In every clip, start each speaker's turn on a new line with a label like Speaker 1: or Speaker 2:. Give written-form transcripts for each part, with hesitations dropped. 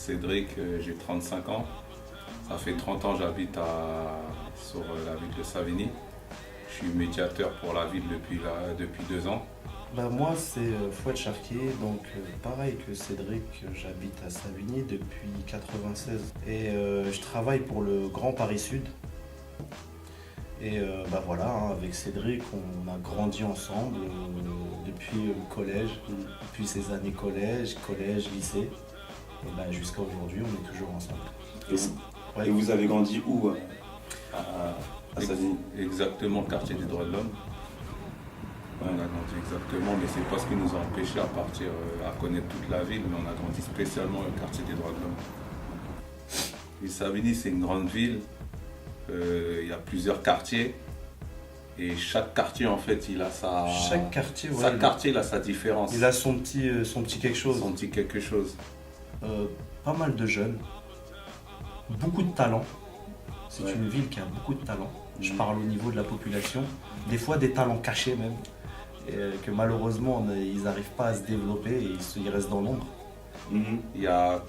Speaker 1: Cédric, j'ai 35 ans. Ça fait 30 ans que j'habite sur la ville de Savigny. Je suis médiateur pour la ville depuis 2 ans.
Speaker 2: Moi, c'est Fouad Charquier, donc pareil que Cédric, j'habite à Savigny depuis 96 et je travaille pour le Grand Paris Sud. Et voilà, hein, avec Cédric, on a grandi ensemble depuis le collège, depuis ces années collège, lycée, et jusqu'à aujourd'hui, on est toujours ensemble.
Speaker 3: Et vous avez grandi où à Savigny?
Speaker 1: Exactement, quartier des droits de l'homme. On a grandi exactement, mais c'est pas ce qui nous a empêchés à connaître toute la ville, mais on a grandi spécialement au quartier des droits de l'homme. Et Savigny, c'est une grande ville. Il y a plusieurs quartiers. Et chaque quartier, en fait, il a
Speaker 2: Chaque quartier,
Speaker 1: il a sa différence.
Speaker 2: Il a son petit quelque chose.
Speaker 1: Son petit quelque chose.
Speaker 2: Pas mal de jeunes. Beaucoup de talents. C'est une ville qui a beaucoup de talents. Je parle au niveau de la population. Des fois, des talents cachés même. Que malheureusement, ils n'arrivent pas à se développer et ils restent dans l'ombre.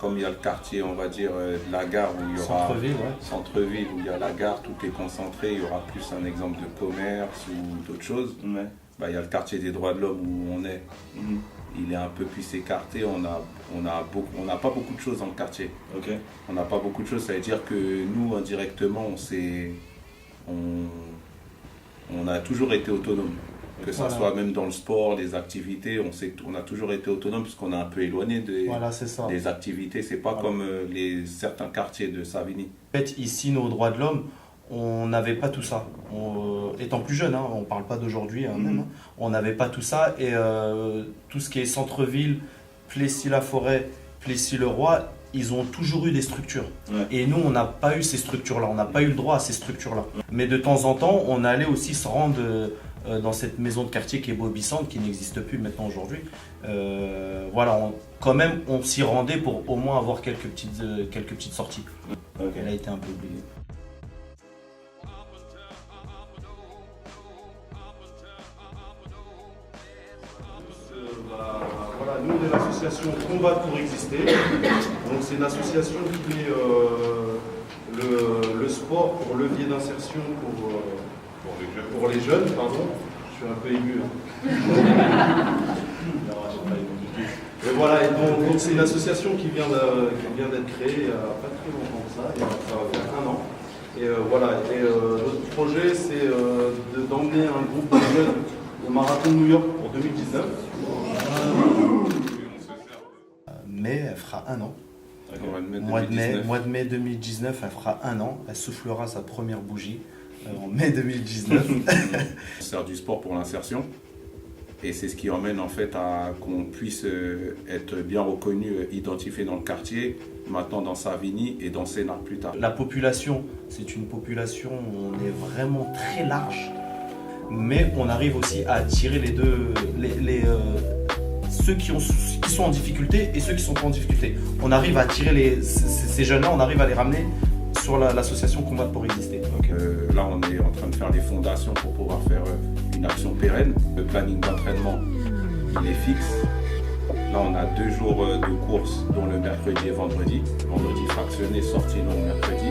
Speaker 1: Comme il y a le quartier, on va dire, de la gare où il y aura centre-ville où il y a la gare, tout est concentré, il y aura plus un exemple de commerce ou d'autres choses. Il y a le quartier des droits de l'homme où on est. Il est un peu plus écarté, on n'a pas beaucoup de choses dans le quartier. On n'a pas beaucoup de choses, ça veut dire que nous, indirectement, on a toujours été autonome. Que ce soit même dans le sport, les activités, on a toujours été autonome puisqu'on est un peu éloigné des activités. C'est pas comme certains quartiers de Savigny.
Speaker 2: En fait, ici, nos droits de l'homme, on n'avait pas tout ça. Étant plus jeune, on ne parle pas d'aujourd'hui même, on n'avait pas tout ça. Et tout ce qui est centre-ville, Plessis-la-Forêt, Plessis-le-Roi, ils ont toujours eu des structures. Et nous, on n'a pas eu ces structures-là, on n'a pas eu le droit à ces structures-là. Mais de temps en temps, on allait aussi se rendre dans cette maison de quartier qui est Bobissante, qui n'existe plus maintenant aujourd'hui. Quand même, on s'y rendait pour au moins avoir quelques petites sorties. Elle a été un peu oubliée. Nous, on est l'association Combat pour exister. Donc, c'est une association qui met le sport pour levier d'insertion pour les jeunes. Pardon. Je suis un peu ému. Et voilà, donc c'est une association qui vient d'être créée il n'y a pas très longtemps que ça, ça va faire 1 an. Et notre projet, c'est d'emmener un groupe de jeunes au Marathon de New York pour 2019. Mais elle fera 1 an. Mois de mai 2019, elle fera 1 an. Elle soufflera sa première bougie en mai 2019.
Speaker 1: On sert du sport pour l'insertion. Et c'est ce qui emmène en fait à qu'on puisse être bien reconnu, identifié dans le quartier, maintenant dans Savigny et dans Sénart plus tard.
Speaker 2: La population, c'est une population où on est vraiment très large, mais on arrive aussi à attirer les deux, ceux qui sont en difficulté et ceux qui sont pas en difficulté. On arrive à attirer ces jeunes-là, on arrive à les ramener sur l'association Combat pour exister.
Speaker 1: Là, on est en train de faire les fondations pour pouvoir faire une action pérenne. Le planning d'entraînement, il est fixe. Là, on a 2 jours de course, dont le mercredi et vendredi. Vendredi fractionné, sorti le mercredi.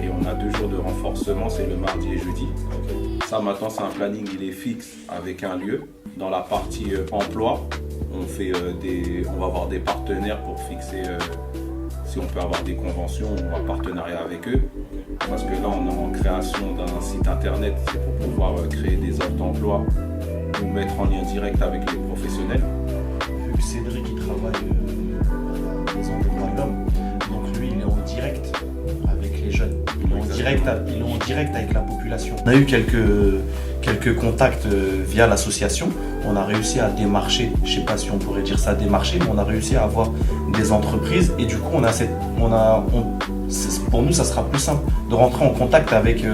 Speaker 1: Et on a 2 jours de renforcement, c'est le mardi et jeudi. Ça, maintenant, c'est un planning, il est fixe avec un lieu. Dans la partie emploi, on va avoir des partenaires pour fixer si on peut avoir des conventions ou un partenariat avec eux. Parce que là, on est en création d'un site internet, c'est pour pouvoir créer des offres d'emploi, nous mettre en lien direct avec les professionnels.
Speaker 2: Vu que Cédric il travaille à la maison des droits de l'homme, donc lui il est en direct avec les jeunes, il est en direct avec la population. On a eu quelques contacts via l'association, on a réussi à démarcher, je ne sais pas si on pourrait dire ça démarcher, mais on a réussi à avoir des entreprises et du coup pour nous ça sera plus simple de rentrer en contact avec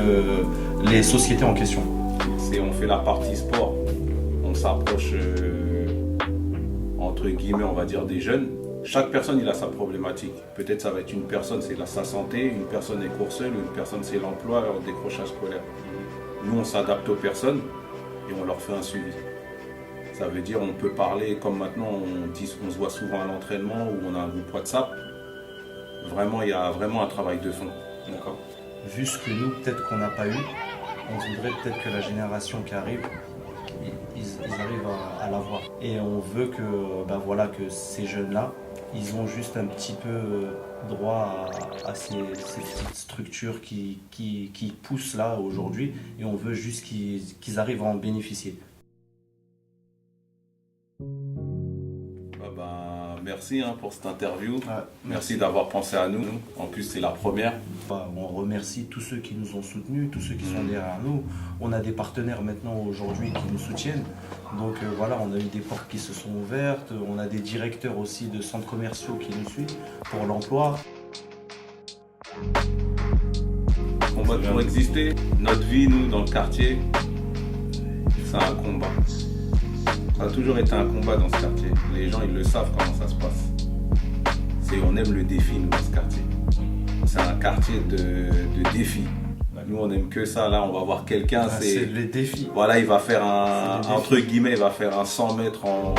Speaker 2: les sociétés en question.
Speaker 1: On fait la partie sport, on s'approche entre guillemets on va dire des jeunes. Chaque personne il a sa problématique. Peut-être ça va être une personne c'est sa santé, une personne est courseule, une personne c'est l'emploi, le décrochage scolaire. Nous on s'adapte aux personnes et on leur fait un suivi. Ça veut dire on peut parler comme maintenant on se voit souvent à l'entraînement où on a un groupe WhatsApp. Vraiment, il y a vraiment un travail de fond.
Speaker 3: D'accord.
Speaker 2: Vu ce que nous, peut-être qu'on n'a pas eu, on voudrait peut-être que la génération qui arrive, ils arrivent à l'avoir. Et on veut que, ben voilà, que ces jeunes-là, ils ont juste un petit peu droit à ces petites structures qui poussent là aujourd'hui, et on veut juste qu'ils arrivent à en bénéficier.
Speaker 1: Merci pour cette interview.
Speaker 2: Ouais,
Speaker 1: merci d'avoir pensé à nous. En plus, c'est la première.
Speaker 2: On remercie tous ceux qui nous ont soutenus, tous ceux qui sont derrière nous. On a des partenaires maintenant aujourd'hui qui nous soutiennent. Donc voilà, on a eu des portes qui se sont ouvertes. On a des directeurs aussi de centres commerciaux qui nous suivent pour l'emploi.
Speaker 1: On va toujours exister. Notre vie, nous, dans le quartier, c'est un combat. Ça a toujours été un combat dans ce quartier. Les gens, ils le savent comment ça se passe. On aime le défi, nous, dans ce quartier. C'est un quartier de défis. Nous, on n'aime que ça. Là, on va voir quelqu'un.
Speaker 2: C'est le défi.
Speaker 1: Voilà, il va faire entre guillemets, il va faire un 100 mètres en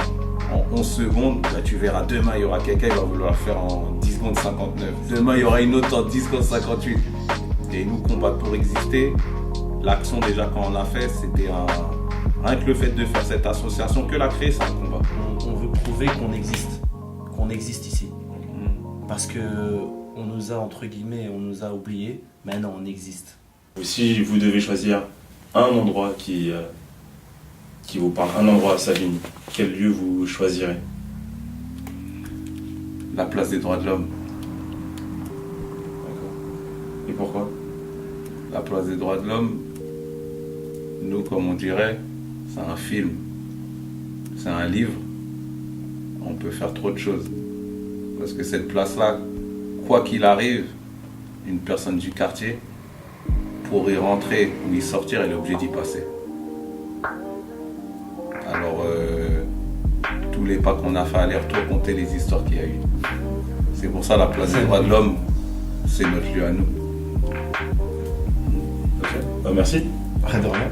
Speaker 1: 11 secondes. Là, tu verras, demain, il y aura quelqu'un, il va vouloir faire en 10 secondes 59. Demain, il y aura une autre en 10 secondes 58. Et nous, combattre pour exister, l'action, déjà, quand on l'a fait, c'était rien que le fait de faire cette association, que la créer, c'est un combat.
Speaker 2: On veut prouver qu'on existe ici. Parce que on nous a, entre guillemets, on nous a oubliés, mais non, on existe.
Speaker 4: Si vous devez choisir un endroit qui vous parle, un endroit à Savigny, quel lieu vous choisirez?
Speaker 1: La place des droits de l'homme.
Speaker 4: D'accord. Et pourquoi?
Speaker 1: La place des droits de l'homme, nous, comme on dirait, c'est un film, c'est un livre, on peut faire trop de choses. Parce que cette place-là, quoi qu'il arrive, une personne du quartier, pour y rentrer ou y sortir, elle est obligée d'y passer. Alors, tous les pas qu'on a fait aller-retour, compter les histoires qu'il y a eu. C'est pour ça la place des droits de l'homme, c'est notre lieu à nous.
Speaker 4: Ok. Merci.
Speaker 2: Rien de rien,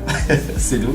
Speaker 2: c'est nous.